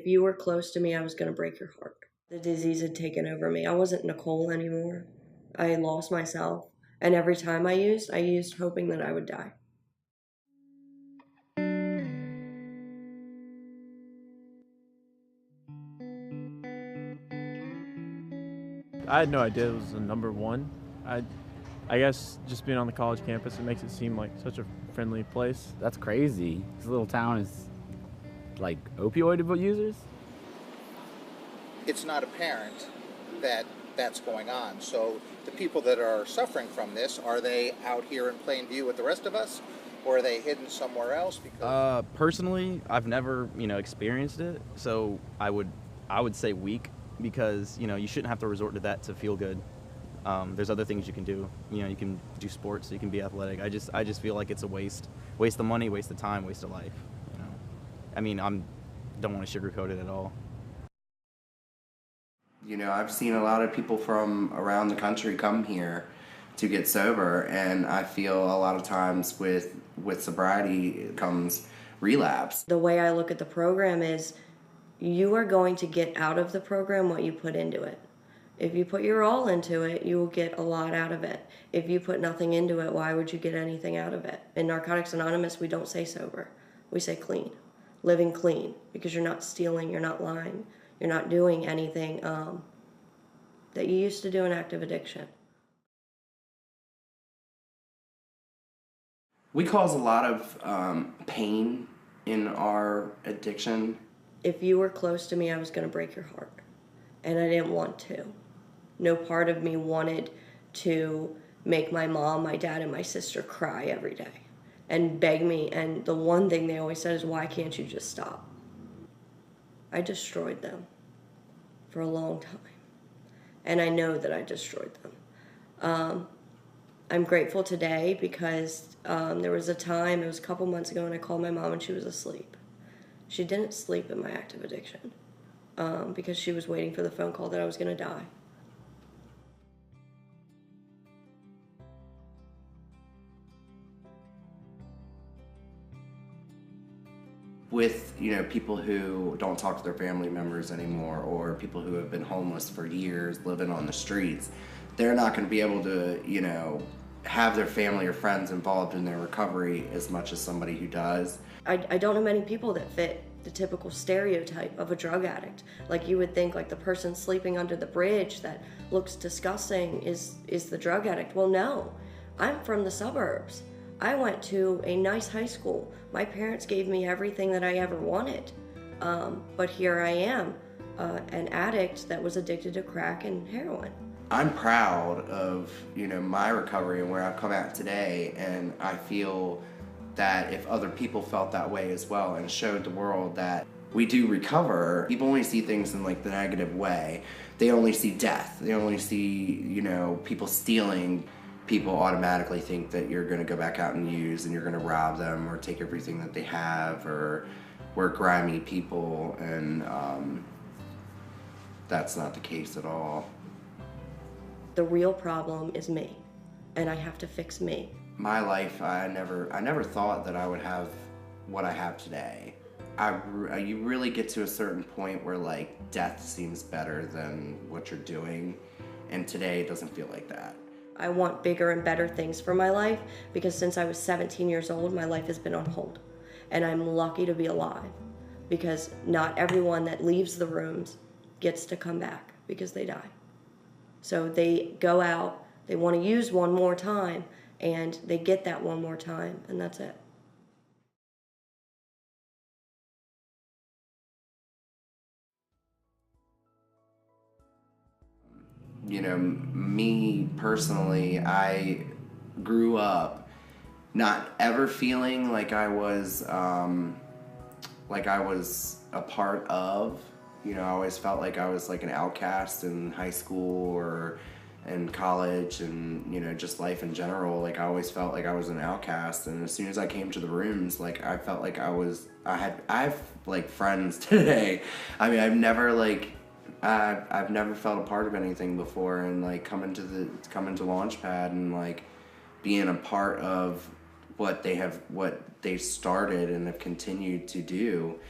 you were close to me, I was going to break your heart. The disease had taken over me. I wasn't Nicole anymore. I had lost myself. And every time I used hoping that I would die. I had no idea it was the number one. I guess just being on the college campus, it makes it seem like such a friendly place. That's crazy. This little town is like opioid users. It's not apparent that that's going on. So the people that are suffering from this, are they out here in plain view with the rest of us, or are they hidden somewhere else? Because personally, I've never experienced it, so I would say weak, because you shouldn't have to resort to that to feel good. There's other things you can do. You can do sports, you can be athletic. I just feel like it's a waste of money, waste of time, waste of life. I mean, don't want to sugarcoat it at all. I've seen a lot of people from around the country come here to get sober, and I feel a lot of times with sobriety comes relapse. The way I look at the program is you are going to get out of the program what you put into it. If you put your all into it, you will get a lot out of it. If you put nothing into it, why would you get anything out of it? In Narcotics Anonymous, we don't say sober. We say clean, living clean, because you're not stealing, you're not lying, you're not doing anything that you used to do in active addiction. We cause a lot of pain in our addiction. If you were close to me, I was going to break your heart, and I didn't want to. No part of me wanted to make my mom, my dad, and my sister cry every day and beg me. And the one thing they always said is, why can't you just stop? I destroyed them for a long time. And I know that I destroyed them. I'm grateful today because there was a time, it was a couple months ago, and I called my mom and she was asleep. She didn't sleep in my active addiction because she was waiting for the phone call that I was going to die. With people who don't talk to their family members anymore, or people who have been homeless for years, living on the streets, they're not going to be able to have their family or friends involved in their recovery as much as somebody who does. I don't know many people that fit the typical stereotype of a drug addict. Like, you would think like the person sleeping under the bridge that looks disgusting is the drug addict. Well, no, I'm from the suburbs. I went to a nice high school. My parents gave me everything that I ever wanted. But here I am, an addict that was addicted to crack and heroin. I'm proud of, my recovery and where I've come out today, and I feel that if other people felt that way as well and showed the world that we do recover, people only see things in like the negative way. They only see death. They only see, people stealing. People automatically think that you're going to go back out and use, and you're going to rob them or take everything that they have, or we're grimy people, and that's not the case at all. The real problem is me, and I have to fix me. My life, I never thought that I would have what I have today. You really get to a certain point where like death seems better than what you're doing, and today it doesn't feel like that. I want bigger and better things for my life because since I was 17 years old, my life has been on hold. And I'm lucky to be alive because not everyone that leaves the rooms gets to come back because they die. So they go out, they want to use one more time, and they get that one more time, and that's it. Me personally, I grew up not ever feeling like I was a part of. I always felt like I was like an outcast in high school or in college, and just life in general. Like, I always felt like I was an outcast, and as soon as I came to the rooms, like I felt like I have like friends today. I mean, I've never felt a part of anything before, and like coming to Launchpad and like being a part of what they started and have continued to do.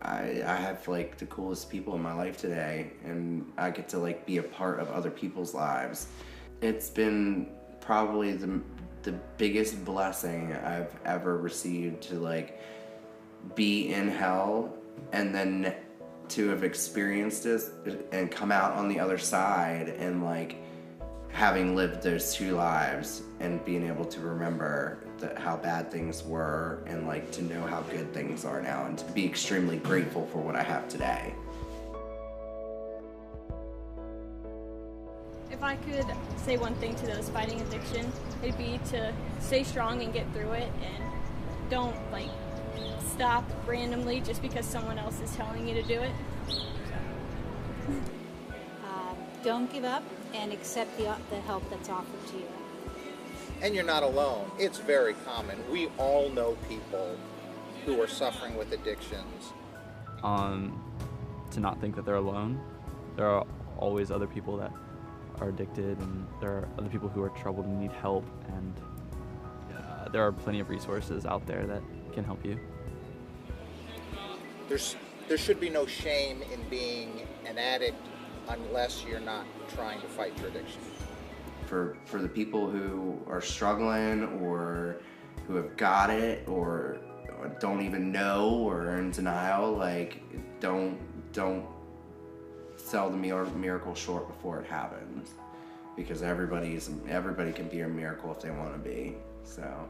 I have like the coolest people in my life today, and I get to like be a part of other people's lives. It's been probably the biggest blessing I've ever received, to like be in hell and then to have experienced this and come out on the other side, and like having lived those two lives and being able to remember how bad things were, and like to know how good things are now, and to be extremely grateful for what I have today. If I could say one thing to those fighting addiction, it'd be to stay strong and get through it, and don't like stop randomly just because someone else is telling you to do it. Don't give up and accept the help that's offered to you. And you're not alone. It's very common. We all know people who are suffering with addictions. To not think that they're alone. There are always other people that are addicted, and there are other people who are troubled and need help, and there are plenty of resources out there that can help you. There should be no shame in being an addict unless you're not trying to fight your addiction. For the people who are struggling, or who have got it, or don't even know, or are in denial, like don't sell the miracle short before it happens, because everybody can be a miracle if they want to be. So